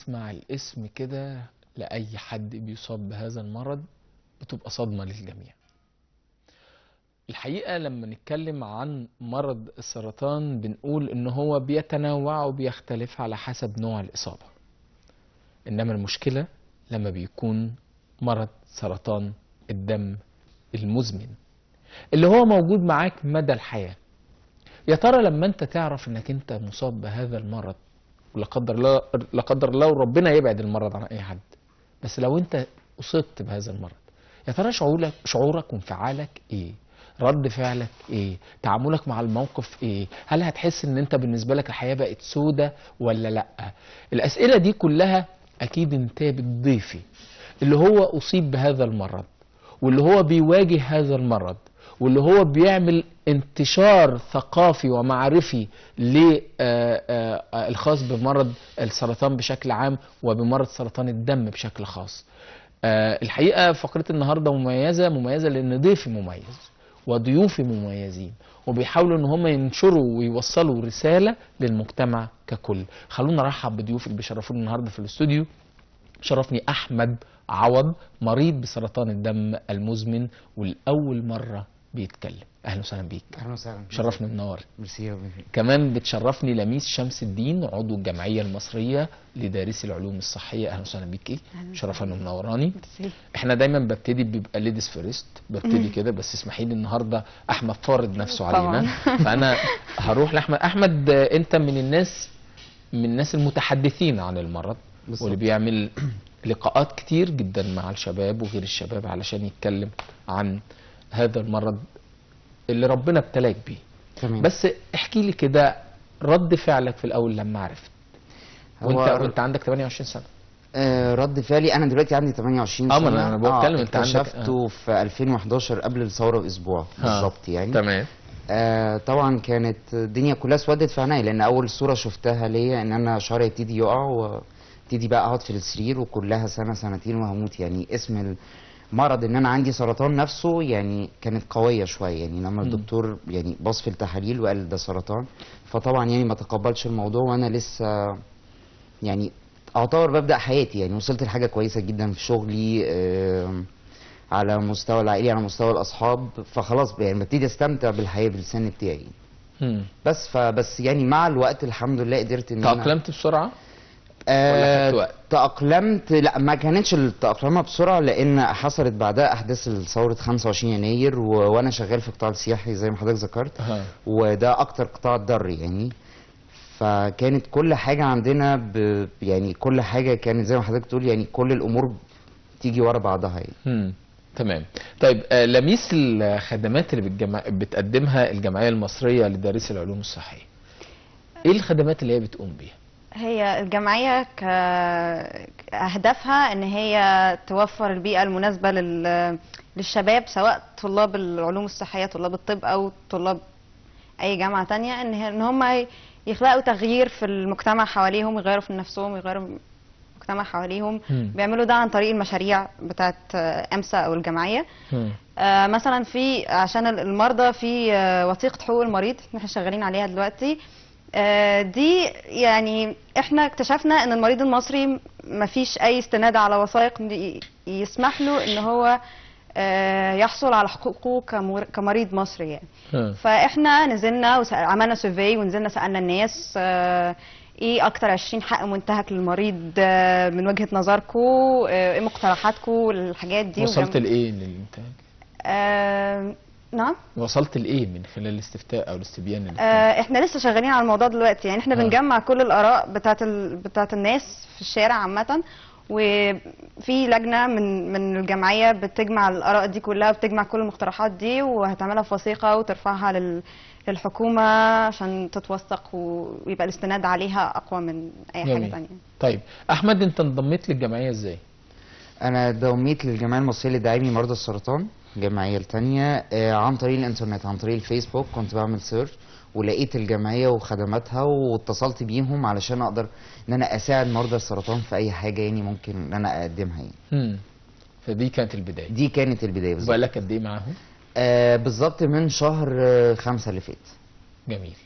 تسمع الاسم كده لأي حد بيصاب بهذا المرض بتبقى صدمة للجميع. الحقيقة لما نتكلم عن مرض السرطان بنقول إن هو بيتنوع وبيختلف على حسب نوع الإصابة، إنما المشكلة لما بيكون مرض سرطان الدم المزمن اللي هو موجود معاك مدى الحياة. يا ترى لما انت تعرف انك انت مصاب بهذا المرض، ولا قدر الله لا قدر الله وربنا يبعد المرض عن اي حد، بس لو انت اصبت بهذا المرض يا ترى شعورك وانفعالك ايه؟ رد فعلك ايه؟ تعاملك مع الموقف ايه؟ هل هتحس ان انت بالنسبة لك الحياة بقت سودة ولا لا؟ الاسئلة دي كلها اكيد انت بتضيفي اللي هو اصيب بهذا المرض، واللي هو بيواجه هذا المرض، واللي هو بيعمل انتشار ثقافي ومعرفي الخاص بمرض السرطان بشكل عام وبمرض سرطان الدم بشكل خاص. الحقيقة فقرة النهاردة مميزة لأن ضيفي مميز وضيوفي مميزين وبيحاولوا ان هم ينشروا ويوصلوا رسالة للمجتمع ككل. خلونا نرحب بضيوفي اللي بيشرفوني النهاردة في الاستوديو. شرفني أحمد عوض، مريض بسرطان الدم المزمن والأول مرة بيتكلم. اهلا وسهلا بيك. اهلا وسهلا. شرفني منور. ميرسي يا ربي. كمان بتشرفني لميس شمس الدين، عضو الجمعيه المصريه لدارسي العلوم الصحيه. اهلا وسهلا بيكي. شرفاني ومنوراني. احنا دايما ببتدي بيبقى ليديز فيرست، ببتدي كده، بس اسمحي لي النهارده احمد فارض نفسه علينا فانا هروح لاحمد. احمد انت من الناس المتحدثين عن المرض واللي بيعمل لقاءات كتير جدا مع الشباب وغير الشباب علشان يتكلم عن هذا المرض اللي ربنا ابتلاك بيه. تمام. بس احكي لي كده رد فعلك في الاول لما عرفت وانت عندك 28 سنه. رد فعلي انا دلوقتي عندي 28 سنه. انا بتكلم انت عندك. اكتشفته في 2011 قبل الثوره باسبوع بالظبط يعني. تمام. طبعا كانت الدنيا كلها اسودت في عينيا، لان اول صوره شفتها ليا ان انا شعري يبتدي يقع وابتدي بقى اقعد في السرير وكلها سنه سنتين وهموت. يعني اسم مرض ان انا عندي سرطان نفسه يعني كانت قويه شويه، يعني لما الدكتور يعني بص في التحاليل وقال ده سرطان، فطبعا يعني ما تقبلش الموضوع وانا لسه يعني اعتبر ببدا حياتي. يعني وصلت لحاجه كويسه جدا في شغلي، على مستوى العائلي، على مستوى الاصحاب، فخلاص يعني ببتدي استمتع بالحياه بالسن بتاعي. بس يعني مع الوقت الحمد لله قدرت ان تأقلمت بسرعه؟ ولا خدت وقت؟ تأقلمت، لا ما كانتش التأقلمة بسرعة، لأن حصلت بعدها أحداث ثورة 25 يناير وأنا شغال في القطاع السياحي زي ما حضرتك ذكرت. وده أكتر قطاع ضري يعني. فكانت كل حاجة عندنا يعني كل حاجة كانت زي ما حضرتك تقول، يعني كل الأمور تيجي ورا بعضها يعني. تمام. طيب لميس الخدمات اللي بتقدمها الجمعية المصرية لدارسي العلوم الصحية، إيه الخدمات اللي هي بتقوم بيها؟ هي الجمعية كأهدافها ان هي توفر البيئة المناسبة للشباب، سواء طلاب العلوم الصحية، طلاب الطب، او طلاب اي جامعة تانية، ان هم يخلقوا تغيير في المجتمع حواليهم، يغيروا في نفسهم، يغيروا المجتمع حواليهم. بيعملوا ده عن طريق المشاريع بتاعت امسا او الجمعية. مثلا عشان المرضى في وثيقة حقوق المريض احنا شغالين عليها دلوقتي. دي يعني احنا اكتشفنا ان المريض المصري مفيش اي استناد على وثائق يسمح له ان هو يحصل على حقوقه كمريض مصري يعني. فاحنا نزلنا وعملنا سيرفي ونزلنا سالنا الناس ايه اكتر 20 حق منتهك للمريض من وجهة نظركم، ايه مقترحاتكم الحاجات دي. وصلت لايه للانتاج؟ نعم. وصلت لايه من خلال الاستفتاء او الاستبيان اللي احنا لسه شغالين على الموضوع دلوقتي، يعني احنا بنجمع كل الاراء بتاعت الناس في الشارع عامه، وفي لجنه من الجمعيه بتجمع الاراء دي كلها، بتجمع كل المقترحات دي وهتعملها في وثيقه وترفعها للحكومه عشان تتوثق ويبقى الاستناد عليها اقوى من اي حاجه ثانيه. طيب احمد، انت انضميت للجمعيه ازاي؟ انا انضميت للجمعيه المصريه لداعمي مرضى السرطان، الجمعيه الثانيه، عن طريق الانترنت، عن طريق الفيسبوك. كنت بعمل سيرش ولقيت الجمعيه وخدماتها واتصلت بيهم علشان اقدر ان انا اساعد مرضى السرطان في اي حاجه يعني ممكن ان انا اقدمها يعني. فدي كانت البدايه. دي كانت البدايه بالظبط. بقالك قد ايه معاهم؟ بالظبط من شهر 5 اللي فات. جميل.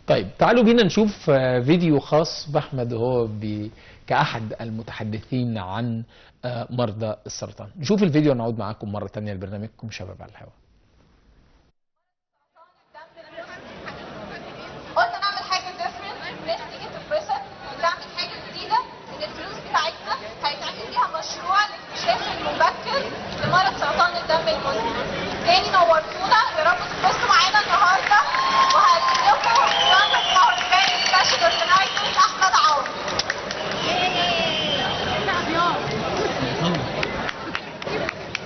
طيب تعالوا بينا نشوف فيديو خاص بأحمد وهو كأحد المتحدثين عن مرضى السرطان. نشوف الفيديو ونعود معاكم مرة تانية لبرنامجكم شباب على الهواء. قلنا نعمل حاجه ديفرنت، الناس تيجي تتبسط ونعمل حاجه جديده، ان الفلوس بتاعتنا هيتعمل بيها مشروع الاكتشاف المبكر لمرض سرطان الدم المزمن. تاني نورتونا، يا رب تتبسطوا معانا النهارده، وهقدم لكم ساندوتش مهرجان الكشف الصناعي احمد عوض.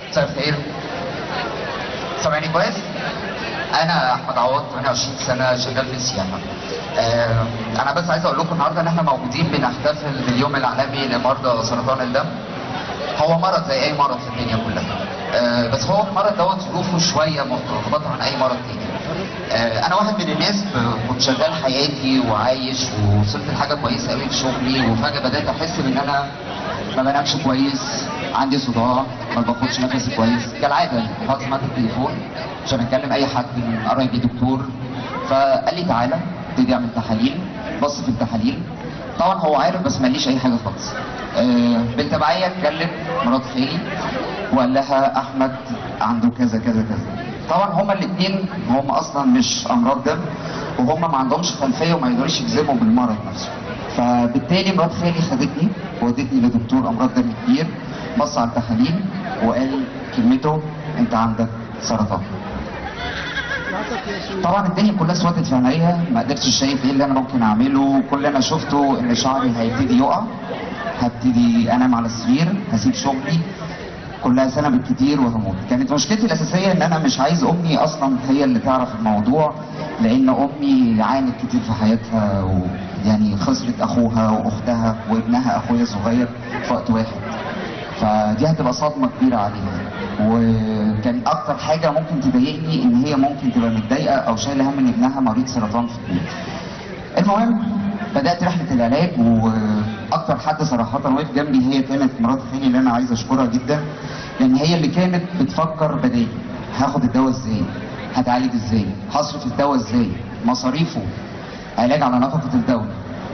مساء الخير. سامعني كويس؟ أنا أحمد عوض، 28 سنة، شغال في السياحة. أنا بس عايز أقول لكم النهارده إن إحنا موجودين بنحتفل باليوم العالمي لمرضى سرطان الدم. هو مرض زي أي مرض في الدنيا كلها. بس هو المرض دوت ظروفه شوية مرتبطة عن أي مرض تاني. أنا واحد من الناس كنت شغال حياتي وعايش ووصلت لحاجة كويسة قوي في شغلي، وفجأة بدأت أحس إن أنا ما بنامش كويس، عندي صداع، ما باخدش نفسي كويس كالعاده. حاطط معاك التليفون عشان اكلم اي حد من قرايبي دكتور، فقال لي تعالى ابتدي اعمل تحاليل. بص في التحاليل، طبعا هو عارف بس ما قاليش اي حاجه خالص. بالتبعيه اتكلم مرات خالي وقال لها احمد عنده كذا كذا كذا. طبعا هما الاثنين هم اصلا مش امراض دم، وهم ما عندهمش خلفيه وما يقدروش يجزموا بالمرض نفسه. فبالتالي مرات خالي خدتني وودتني لدكتور امراض دم كبير، بص على التحاليل وقال كلمته انت عندك سرطان. طبعا الدنيا كلها اسودت في عينيا، ما قدرتش شايف ايه اللي انا ممكن اعمله. كل اللي انا شفته ان شعري هيبتدي يقع، هبتدي انام على السرير، هسيب شغلي، كلها سنه بالكتير وهموت. كانت مشكلتي الاساسيه ان انا مش عايز امي اصلا هي اللي تعرف الموضوع، لان امي عانت كتير في حياتها، ويعني خسرت اخوها واختها وابنها اخويا الصغير في وقت واحد. فدي هتبقى صدمه كبيره عليها، وكان اكتر حاجه ممكن تضايقني ان هي ممكن تبقى متضايقه او شايله هم ان ابنها مريض سرطان في البيت. المهم بدات رحله العلاج، واكتر حد صراحه وقف جنبي هي كانت مرات خالي اللي انا عايز اشكرها جدا، لان هي اللي كانت بتفكر بدالي هاخد الدواء ازاي، هتعالج ازاي، هصرف الدواء ازاي، مصاريفه، علاج على نفقه الدوله.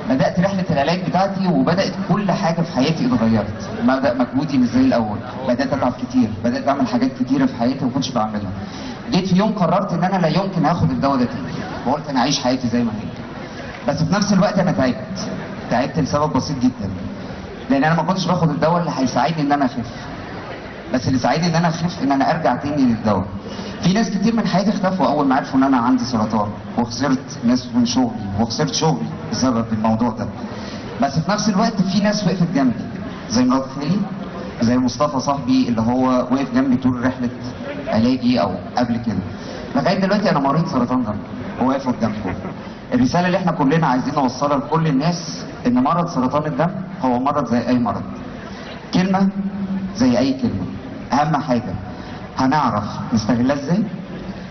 بدات رحله العلاج بتاعتي، وبدات كل حاجه في حياتي اتغيرت. بدا مجهودي مش زي الاول، بدات اتعب كتير، بدات اعمل حاجات كتيره في حياتي ما كنتش بعملها. جيت في يوم قررت ان انا لا يمكن هاخد الدواء ده تاني، وقلت انا اعيش حياتي زي ما هي. بس في نفس الوقت انا تعبت لسبب بسيط جدا، لان انا ما كنتش باخد الدواء اللي هيساعدني ان انا اخف، بس اللي ساعدني ان انا اخف ان انا ارجع تاني للدواء. في ناس كتير من حياتي اختفوا اول ما عرفوا ان انا عندي سرطان، وخسرت ناس من شغلي، وخسرت شغلي بسبب الموضوع ده. بس في نفس الوقت في ناس وقفت جنبي، زي مرات خالي، زي مصطفى صاحبي اللي هو وقف جنبي طول رحله علاجي او قبل كده. لغايه دلوقتي انا مريض سرطان دم وواقف قدامكم. الرساله اللي احنا كلنا عايزين نوصلها لكل الناس ان مرض سرطان الدم هو مرض زي اي مرض، كلمه زي اي كلمه. اهم حاجه هنعرف نستغلها ازاي،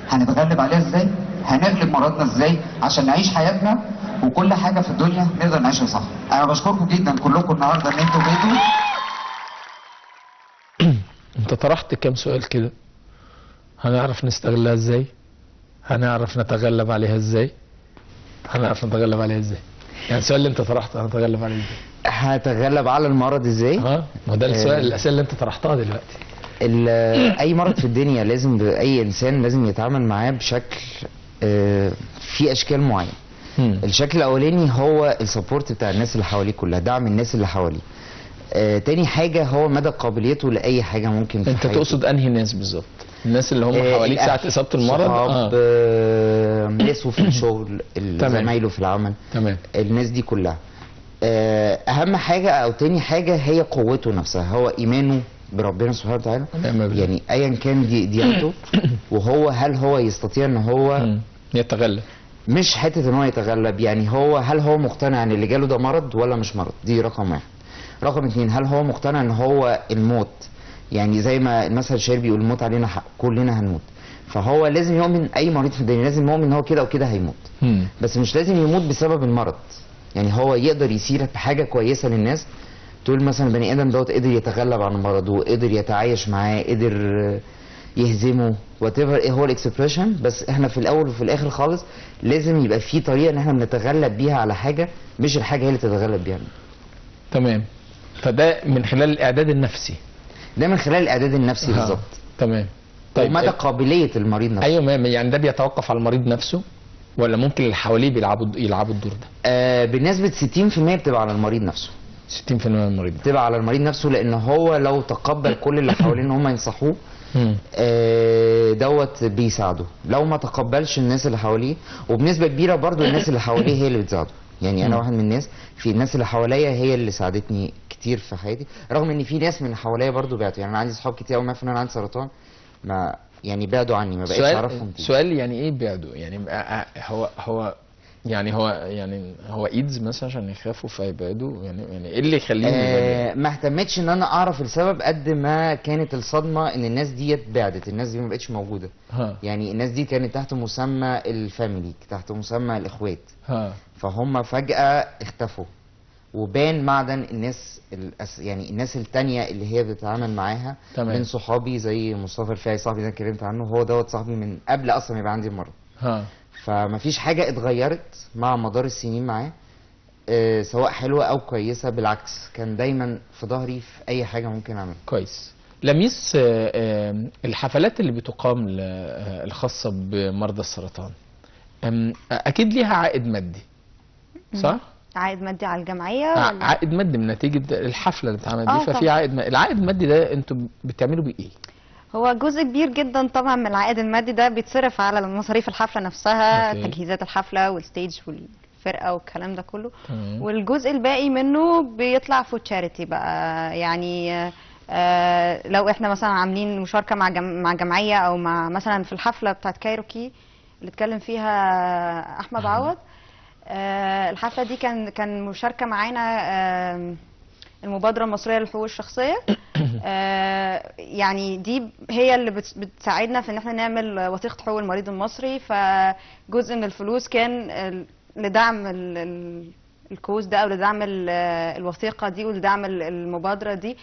هنتغلب عليها ازاي، هنغلب مرضنا ازاي عشان نعيش حياتنا، وكل حاجه في الدنيا نقدر نعيشها صح. انا بشكركم جدا كلكم النهارده ان انتوا جيتوا. انت طرحت كام سؤال كده؟ هنعرف نستغلها ازاي؟ هنعرف نتغلب عليها ازاي؟ هنعرف نتغلب عليها ازاي؟ يعني السؤال اللي انت طرحته هنتغلب عليه ازاي؟ هتغلب على المرض ازاي؟ ما ده السؤال، الاسئله اللي انت طرحتها دلوقتي. اي مرض في الدنيا لازم اي انسان لازم يتعامل معاه بشكل في اشكال معينه. الشكل الاولاني هو السبورت بتاع الناس اللي حواليه كلها، دعم الناس اللي حواليه. تاني حاجه هو مدى قابليته لاي حاجه ممكن في انت حياته. تقصد انهي ناس بالظبط؟ الناس اللي هم حواليك ساعه اصابه المرض؟ ناسه في الشغل، زمايله في العمل، تمام، الناس دي كلها. اهم حاجه او تاني حاجه هي قوته نفسها، هو ايمانه بربنا سبحانه وتعالى. يعني ايا كان ديانته، وهو هل هو يستطيع ان هو يتغلب، مش حته ان هو يتغلب، يعني هو هل هو مقتنع ان اللي جاله ده مرض ولا مش مرض؟ دي رقم واحد. رقم اتنين، هل هو مقتنع ان هو الموت، يعني زي ما المثل الشعبي بيقول الموت علينا حق، كلنا هنموت. فهو لازم يؤمن، اي مريض في الدنيا لازم يؤمن ان هو كده وكده هيموت. بس مش لازم يموت بسبب المرض، يعني هو يقدر يسير بحاجه كويسه للناس، تقول مثلا البني ادم دوت قدر يتغلب عن المرض، وقدر يتعايش معاه، قدر يهزمه وات ايفر ايه هو الاكسبريشن، بس احنا في الاول وفي الاخر خالص لازم يبقى في طريقه ان احنا بنتغلب بيها على حاجه، مش الحاجه هي اللي تتغلب بيها. تمام. فده من خلال الاعداد النفسي. ده من خلال الاعداد النفسي بالظبط. تمام. طيب ومدى قابليه المريض نفسه. ايوه، يعني ده بيتوقف على المريض نفسه ولا ممكن اللي حواليه يلعبوا الدور ده؟ بنسبه 60% بتبقى على المريض نفسه. 60% من المريض بتبقى على المريض نفسه، لان هو لو تقبل كل اللي حواليه ان هم ينصحوه دوت بيساعده. لو ما تقبلش الناس اللي حواليه، وبنسبه كبيره برضو الناس اللي حواليه هي اللي بتساعده. يعني انا واحد من الناس، في الناس اللي حواليا هي اللي ساعدتني كتير في حياتي، رغم ان في ناس من حواليا برضو بعتوا. يعني انا عندي صحاب كتير قوي ما ان انا عندي سرطان، ما يعني بعدوا عني، ما بقيتش اعرفهم. سؤال يعني ايه بعدوا؟ يعني هو ايدز مثلا عشان يخافوا فيبعدوا؟ يعني ايه اللي يخليهم يبعدوا؟ ما اهتمتش ان انا اعرف السبب قد ما كانت الصدمه ان الناس ديت بعدت، الناس دي ما بقتش موجوده. يعني الناس دي كانت تحت مسمى الفاميلي، تحت مسمى الاخوات، فهم فجاه اختفوا، وبان معدن الناس يعني الناس التانية اللي هي بتتعامل معاها. من صحابي زي مصطفى الفاعي صاحبي ده اتكلمت عنه، هو دوت صاحبي من قبل اصلا ما يبقى عندي المرض. فمفيش حاجه اتغيرت مع مدار السنين معاه، سواء حلوه او كويسه، بالعكس كان دايما في ظهري في اي حاجه ممكن اعملها. كويس. لميس، الحفلات اللي بتقام الخاصه بمرضى السرطان اكيد ليها عائد مادي، صح؟ عائد مادي على الجمعيه ولا؟ عائد مادي من نتيجه الحفله اللي اتعملت دي، ففي عائد مادي. العائد المادي ده انتوا بتعملوا بيه ايه؟ هو جزء كبير جدا طبعا من العائد المادي ده بيتصرف على مصاريف الحفله نفسها، تجهيزات الحفله والستيج والفرقه والكلام ده كله. والجزء الباقي منه بيطلع فور تشاريتي بقى. يعني لو احنا مثلا عاملين مشاركه مع جمعيه، او مع مثلا في الحفله بتاعت كايروكي اللي اتكلم فيها احمد عوض، الحفله دي كان مشاركه معانا المبادره المصريه للحقوق الشخصيه. يعني دي هي اللي بتساعدنا في ان احنا نعمل وثيقه حقوق المريض المصري. فجزء من الفلوس كان لدعم الكوز ده، او لدعم الوثيقه دي، ولدعم المبادره دي.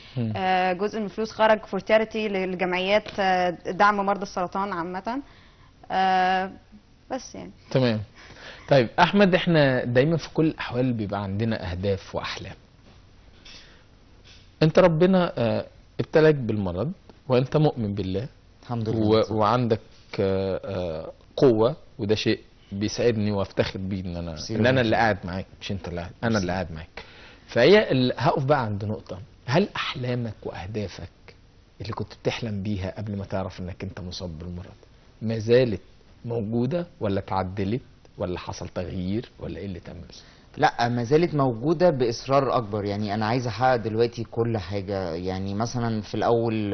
جزء من الفلوس خرج فور تشاريتي لجمعيات دعم مرضى السرطان عامه. بس يعني تمام. طيب احمد، احنا دايما في كل الاحوال بيبقى عندنا اهداف واحلام. انت ربنا ابتلاك بالمرض وانت مؤمن بالله الحمد لله، وعندك قوه، وده شيء بيسعدني وافتخر بيه ان انا اللي قاعد معاك، مش انت اللي قاعد، انا اللي قاعد معاك. فهي هقف بقى عند نقطه، هل احلامك واهدافك اللي كنت بتحلم بيها قبل ما تعرف انك انت مصاب بالمرض ما زالت موجوده، ولا اتعدلت، ولا حصل تغيير، ولا ايه اللي تم؟ لا، ما زالت موجودة بإصرار أكبر. يعني أنا عايز أحقق دلوقتي كل حاجة. يعني مثلا في الأول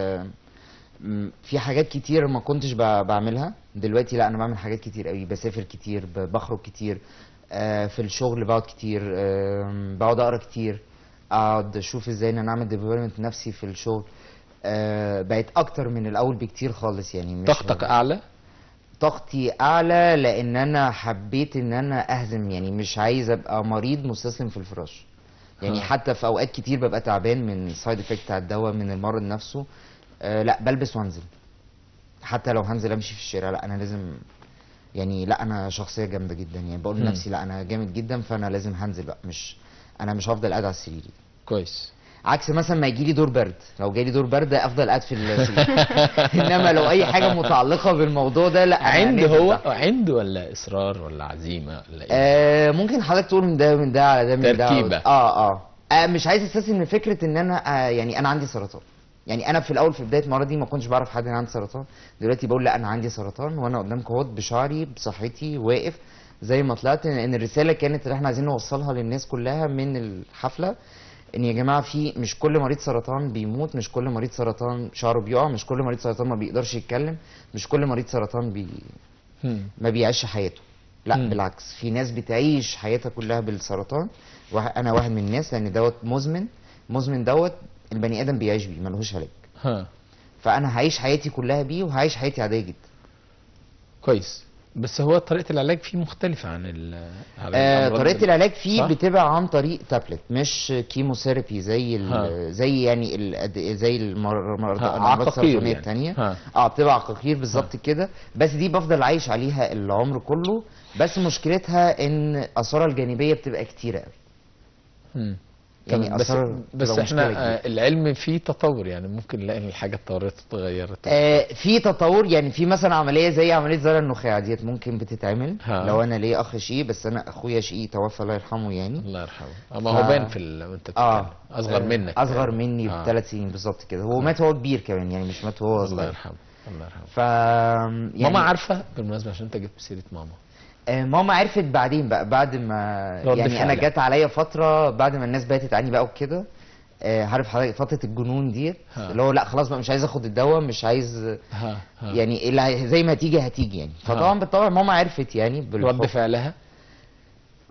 في حاجات كتير ما كنتش بعملها، دلوقتي لا، أنا بعمل حاجات كتير قوي، بسافر كتير، بخرج كتير، في الشغل بقعد كتير، بقعد أقرأ كتير، أقعد أشوف إزاي إن أنا أعمل ديفلوبمنت نفسي في الشغل. بقيت أكتر من الأول بكتير خالص. يعني مش طاقتك أعلى؟ طاقتي اعلى، لان انا حبيت ان انا اهزم. يعني مش عايز ابقى مريض مستسلم في الفراش. يعني حتى في اوقات كتير ببقى تعبان من السايد افكت بتاع الدواء، من المرض نفسه، لا بلبس وانزل. حتى لو هنزل امشي في الشارع، لا انا لازم، يعني لا انا شخصيه جامده جدا. يعني بقول لنفسي لا انا جامد جدا، فانا لازم هنزل بقى، انا مش هفضل قاعد على السرير. كويس. عكس مثلا ما يجي لي دور برد، لو جالي دور برد افضل قاعد في السرير. انما لو اي حاجه متعلقه بالموضوع ده، لا. عنده ولا اصرار ولا عزيمه ولا ايه؟ ممكن حضرتك تقول من ده على ده، من ده تركيبه. مش عايز استسلم من فكره ان انا يعني انا عندي سرطان. يعني انا في الاول في بدايه مرضي ما كنتش بعرف حد ان عندي سرطان. دلوقتي بقول لا انا عندي سرطان، وانا قدامك اهوت بشعري بصحتي واقف زي ما طلعت. ان الرساله كانت اللي احنا عايزين نوصلها للناس كلها من الحفله، ان يا جماعه في مش كل مريض سرطان بيموت، مش كل مريض سرطان شعره بيقع، مش كل مريض سرطان ما بيقدرش يتكلم، مش كل مريض سرطان ما بيعيش حياته. لا بالعكس، في ناس بتعيش حياتها كلها بالسرطان. انا واحد من الناس، لان دوت مزمن دوت البني ادم بيعيش بيه ملهوش علاج. فانا هعيش حياتي كلها بيه، وهعيش حياتي عاديه جدا. كويس. بس هو طريقه العلاج فيه مختلفه عن على الأمراض طريقه العلاج فيه صح؟ بتبقى عن طريق تابلت، مش كيموثيرابي زي زي يعني زي الامراض عقاقير السرطانيه يعني. الثانيه. بتبقى عقاقير بالظبط كده، بس دي بفضل عايش عليها العمر كله، بس مشكلتها ان اثارها الجانبيه بتبقى كتيره قوي. يعني بس احنا العلم فيه تطور، يعني ممكن نلاقي ان الحاجه اتطورت اتغيرت. في تطور، يعني في مثلا عمليه زي عمليه زرع النخاع ديت ممكن بتتعمل. لو انا ليا اخ شقيق، بس انا اخويا شقيق توفى الله يرحمه يعني. الله يرحمه. ما هو باين في وانت بتتكلم اصغر منك. اصغر مني ب3 سنين بالظبط كده. هو مات وهو كبير كمان، يعني مش مات وهو صغير. الله يرحمه الله يرحمه. يعني ماما عارفه بالمناسبه، عشان انت جبت سيره ماما. ماما عرفت بعدين بقى، بعد ما يعني انا جت عليا فتره بعد ما الناس بقت تعني بقى وكده. عارف حضرتك فتره الجنون ديت، اللي هو لا خلاص بقى مش عايز اخد الدواء، مش عايز يعني اللي زي ما هتيجي يعني. فطبعا بالطبع ماما عرفت يعني رد فعلها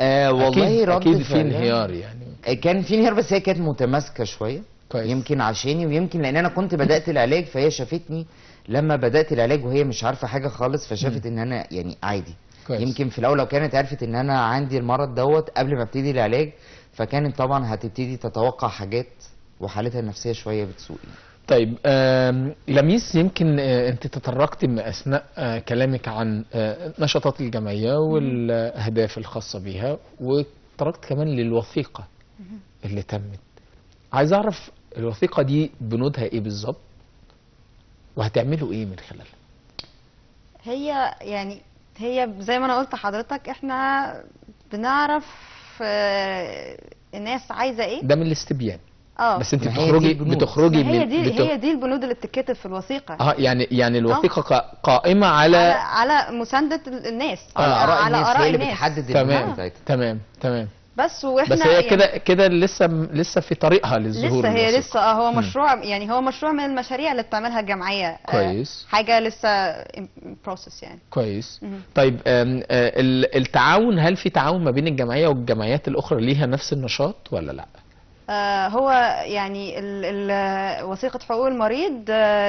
والله رد اكيد في انهيار يعني. كان في انهيار، بس هي كانت متماسكه شويه كويس. يمكن عشاني، ويمكن لان انا كنت بدات العلاج، فهي شافتني لما بدات العلاج وهي مش عارفه حاجه خالص، فشافت ان انا يعني عادي كويس. يمكن في الاول لو كانت عرفت ان انا عندي المرض دوت قبل ما ابتدي العلاج، فكانت طبعا هتبتدي تتوقع حاجات وحالتها النفسيه شويه بتسوء. طيب لميس، يمكن انت تطرقت اثناء كلامك عن نشاطات الجمعيه والاهداف الخاصه بيها، وتطرقت كمان للوثيقه اللي تمت. عايز اعرف الوثيقه دي بنودها ايه بالظبط، وهتعملوا ايه من خلالها؟ هي زي ما انا قلت لحضرتك، احنا بنعرف الناس عايزه ايه. ده من الاستبيان. بس انت بتخرجي هي دي البنود اللي بتتكتب في الوثيقه. يعني الوثيقه قائمه على مسانده الناس، على اراء الناس، اللي بتحدد تمام تمام. بس واحنا بس هي كده لسه في طريقها للظهور. لسه هو مشروع، يعني هو مشروع من المشاريع اللي بتعملها الجمعيه. كويس. حاجه لسه بروسس يعني. كويس. طيب التعاون، هل في تعاون ما بين الجمعيه والجمعيات الاخرى ليها نفس النشاط ولا لا؟ هو يعني وثيقة حقوق المريض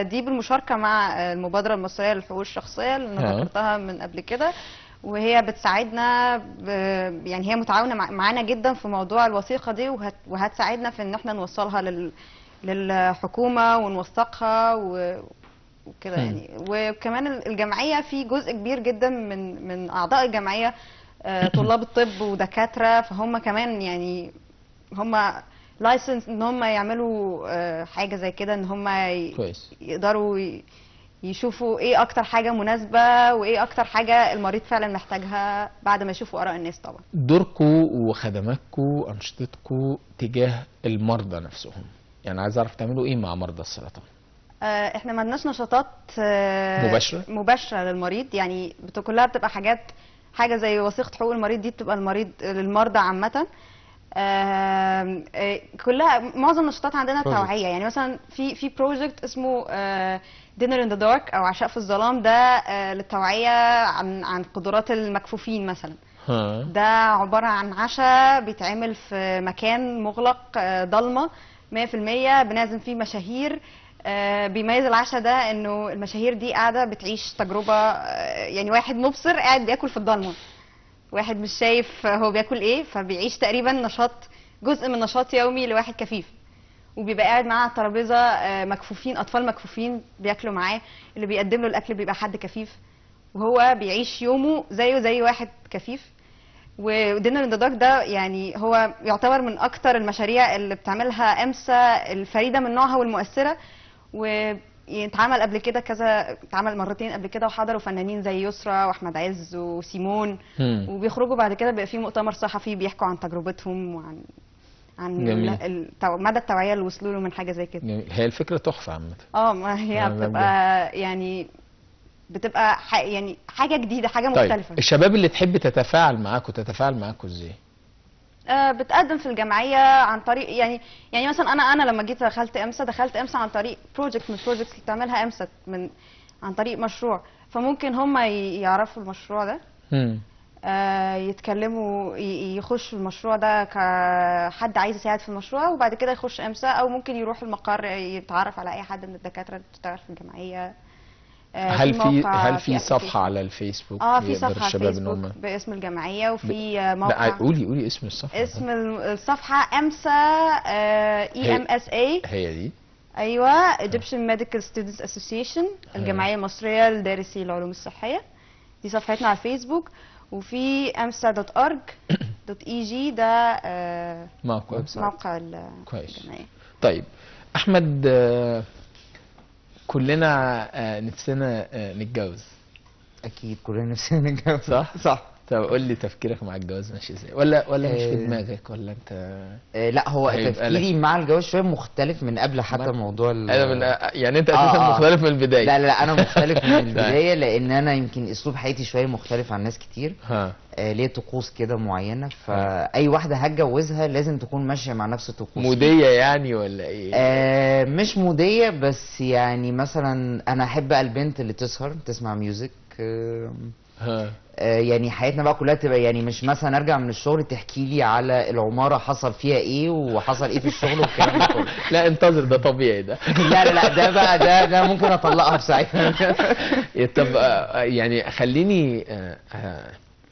دي بالمشاركة مع المبادرة المصرية للحقوق الشخصية اللي انا ذكرتها من قبل كده، وهي بتساعدنا يعني هي متعاونة معانا جدا في موضوع الوثيقة دي، وهتساعدنا في ان احنا نوصلها للحكومة ونوثقها وكده يعني. وكمان الجمعية في جزء كبير جدا من اعضاء الجمعية طلاب الطب ودكاترة، فهم كمان يعني هم لايسنس ان هم يعملوا حاجه زي كده، ان هم يقدروا يشوفوا ايه اكتر حاجه مناسبه وايه اكتر حاجه المريض فعلا محتاجها بعد ما يشوفوا اراء الناس. طبعا دوركم وخدماتكم وانشطتكم تجاه المرضى نفسهم، يعني عايز اعرف تعملوا ايه مع مرضى السرطان؟ احنا ما عندناش نشاطات مباشره للمريض، يعني كلها بتبقى حاجه زي وثيقه حقوق المريض دي بتبقى للمرضى عامه. كلها معظم النشاطات عندنا توعيه، يعني مثلا في بروجكت اسمه دينر ان ذا دارك او عشاء في الظلام، ده للتوعيه عن قدرات المكفوفين مثلا. ده عباره عن عشاء بيتعمل في مكان مغلق ضلمه 100%، بنعزم فيه مشاهير. بيميز العشاء ده انه المشاهير دي قاعده بتعيش تجربه، يعني واحد مبصر قاعد بياكل في الضلمه، واحد مش شايف هو بياكل ايه، فبيعيش تقريبا جزء من نشاط يومي لواحد كفيف، وبيبقى قاعد معاه على الترابيزه مكفوفين، اطفال مكفوفين بياكلوا معاه، اللي بيقدم له الاكل بيبقى حد كفيف، وهو بيعيش يومه زيه زي واحد كفيف. ودينر ان ذا دارك ده يعني هو يعتبر من اكتر المشاريع اللي بتعملها امسا الفريده من نوعها والمؤثره، اتعمل قبل كده اتعمل مرتين قبل كده، وحضروا فنانين زي يسرا واحمد عز وسيمون، وبيخرجوا بعد كده بيبقى في مؤتمر صحفي بيحكوا عن تجربتهم وعن مدى التوعيه اللي وصلوا له من حاجه زي كده. هي الفكره تحفه عامه. ما هي بتبقى يعني حاجه جديده، حاجه مختلفه. طيب الشباب اللي تحب تتفاعل معاكم ازاي؟ بتقدم في الجمعيه عن طريق يعني مثلا انا لما جيت دخلت امسا عن طريق بروجكت من البروجكتس اللي بتعملها امسا عن طريق مشروع، فممكن هم يعرفوا المشروع ده، يتكلموا يخشوا المشروع ده كحد عايز يساعد في المشروع، وبعد كده يخش امسا، او ممكن يروح المقر يتعرف على اي حد من الدكاتره اللي بتشتغل في الجمعيه هل في موقع، هل في صفحه application. على الفيسبوك في يقدر صفحه على الشباب ان فيسبوك هم باسم الجمعيه، وفي لا موقع قولي اسم الصفحه اسم الصفحه امسا EMSA. هي دي. ايوه Egyptian Medical Students Association، الجمعيه المصريه لدارسي العلوم الصحيه. دي صفحتنا على الفيسبوك. وفي amsa.org.eg ده موقع موقع كويس. الجمعيه. طيب احمد، كلنا نفسنا نتجوز، اكيد كلنا نفسنا نتجوز. صح؟ صح. طب قول لي تفكيرك مع الجواز ماشي ازاي، ولا مش في دماغك، ولا انت؟ لا، هو هيبقى تفكيري مع الجواز شويه مختلف من قبل حتى موضوع يعني انت اساسا مختلف من البدايه. لا انا مختلف من البدايه، لان انا يمكن اسلوب حياتي شويه مختلف عن ناس كتير. ليه طقوس كده معينه، فاي واحده هتجوزها لازم تكون ماشيه مع نفس الطقوس. موديه يعني ولا ايه؟ مش موديه، بس يعني مثلا انا احب بقى البنت اللي تسهر تسمع ميوزك. يعني حياتنا بقى كلها تبقى يعني مش مثلا ارجع من الشغل تحكي لي على العماره حصل فيها ايه وحصل ايه في الشغل والكلام ده كله. لا انتظر، ده طبيعي ده. لا ده بقى ده ممكن اطلقها في ساعتها. طب يعني خليني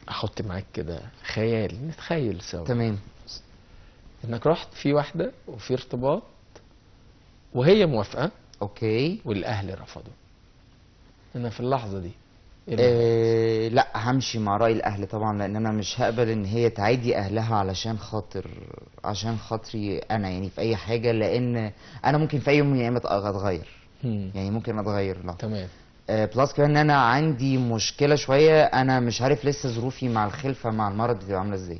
احط معاك كده خيال، نتخيل سوا. تمام. انك رحت في واحده وفي ارتباط وهي موافقه، اوكي، والاهل رفضوا، انا في اللحظه دي لا همشي مع رأي الأهل طبعا، لأن أنا مش هقبل إن هي تعادي أهلها عشان خاطري أنا، يعني في أي حاجة، لأن أنا ممكن في أي يوم من الأيام أتغير. يعني ممكن أتغير. لا تمام. بلس كمان إن أنا عندي مشكلة شوية، أنا مش عارف لسه ظروفي مع الخلفة مع المرض بتبقى عاملة إزاي.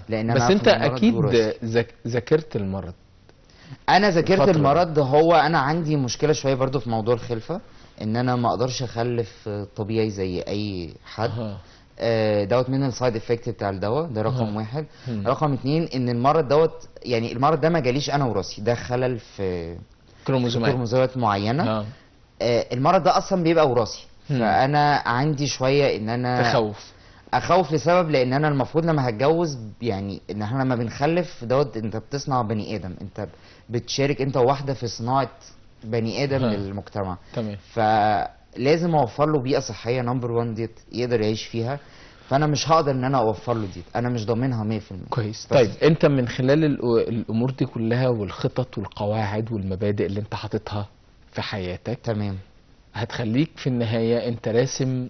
لأن بس أنا أنت أكيد ذاكرت المرض. أنا ذاكرت المرض. هو أنا عندي مشكلة شوية برضو في موضوع الخلفة، ان انا ما اقدرش اخلف طبيعي زي اي حد. دوت من السايد افكت بتاع الدواء ده، رقم واحد. رقم اتنين، ان المرض دوت يعني المرض ده ما جاليش انا وراثي، ده خلل في كروموزومات معينه. المرض ده اصلا بيبقى وراثي. فانا عندي شويه ان انا اخوف لسبب، لان انا المفروض لما هتجوز، يعني ان احنا لما بنخلف دوت انت بتصنع بني ادم، انت بتشارك انت وواحده في صناعه بني ادم للمجتمع. تمام. فلازم اوفر له بيئه صحيه نمبر 1 ديت يقدر يعيش فيها، فانا مش هقدر ان انا اوفر له ديت، انا مش ضامنها 100%. كويس. طيب انت من خلال الامور دي كلها والخطط والقواعد والمبادئ اللي انت حاططها في حياتك، تمام، هتخليك في النهايه انت راسم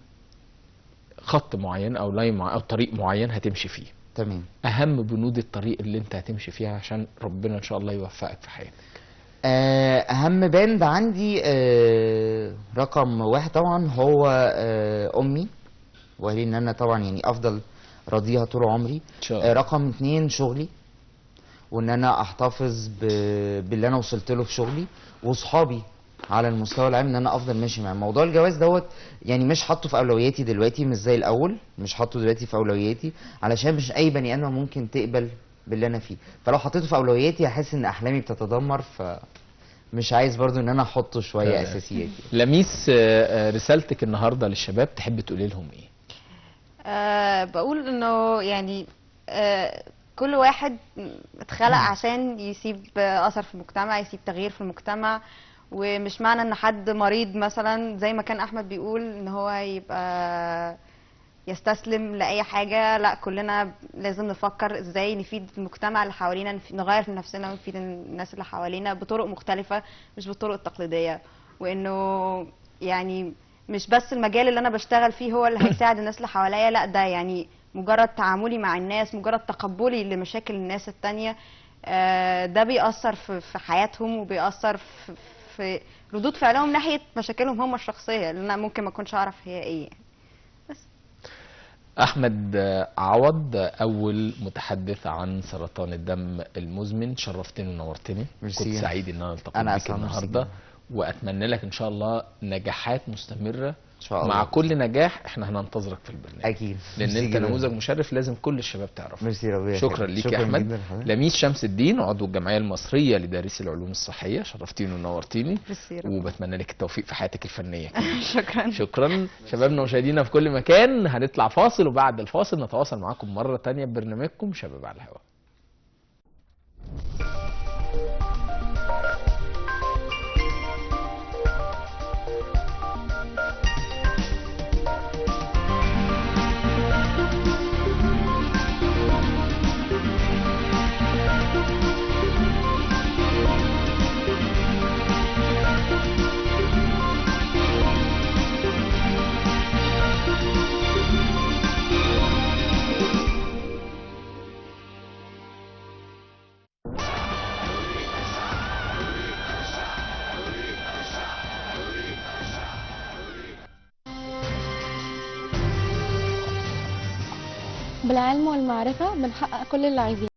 خط معين او لاين معين او طريق معين هتمشي فيه. تمام. اهم بنود الطريق اللي انت هتمشي فيها عشان ربنا ان شاء الله يوفقك في حياتك. اهم باند عندي رقم واحد طبعا هو امي، وقال ان انا طبعا يعني افضل راضيها طول عمري. رقم اتنين شغلي، وان انا احتفظ باللي انا وصلت له في شغلي، وصحابي على المستوى العام ان انا افضل ماشي معاهم. موضوع الجواز دوت يعني مش حاطه في اولوياتي دلوقتي، مش زي الاول، مش حاطه دلوقتي في اولوياتي، علشان مش اي بني ادم ممكن تقبل باللي انا فيه، فلو حطيته في اولوياتي هحس ان احلامي بتتدمر، فمش عايز برضو ان انا احطه شويه اساسيات. لميس، رسالتك النهارده للشباب تحب تقولي لهم ايه؟ بقول انه يعني كل واحد اتخلق عشان يسيب اثر في المجتمع، يسيب تغيير في المجتمع، ومش معنى ان حد مريض مثلا زي ما كان احمد بيقول ان هو يبقى يستسلم لاي حاجه. لا، كلنا لازم نفكر ازاي نفيد المجتمع اللي حوالينا، نغير من نفسنا ونفيد الناس اللي حوالينا بطرق مختلفه مش بالطرق التقليديه، وانه يعني مش بس المجال اللي انا بشتغل فيه هو اللي هيساعد الناس اللي حواليا، لا ده يعني مجرد تعاملي مع الناس، مجرد تقبلي لمشاكل الناس التانية، ده بيأثر في حياتهم، وبيأثر في ردود فعلهم ناحيه مشاكلهم هم الشخصيه اللي انا ممكن ما اكونش اعرف هي ايه. بس احمد عوض، اول متحدث عن سرطان الدم المزمن، شرفتني ونورتني. كنت سعيد ان انا التقيت بك النهارده، واتمنى لك ان شاء الله نجاحات مستمره. إن شاء الله. مع كل نجاح احنا هننتظرك في البرنامج اكيد، لان انت نموذج مشرف لازم كل الشباب تعرفه. ميرسي ربنا. شكرا ليك يا احمد. لميس شمس الدين، عضو الجمعيه المصريه لدارسي العلوم الصحيه، شرفتيني ونورتيني، وبتمنى لك التوفيق في حياتك الفنيه. شكرا شبابنا ومشاهدينا في كل مكان. هنطلع فاصل، وبعد الفاصل نتواصل معاكم مره ثانيه ببرنامجكم شباب على الهواء. بالعلم والمعرفة بنحقق كل اللي عايزينه.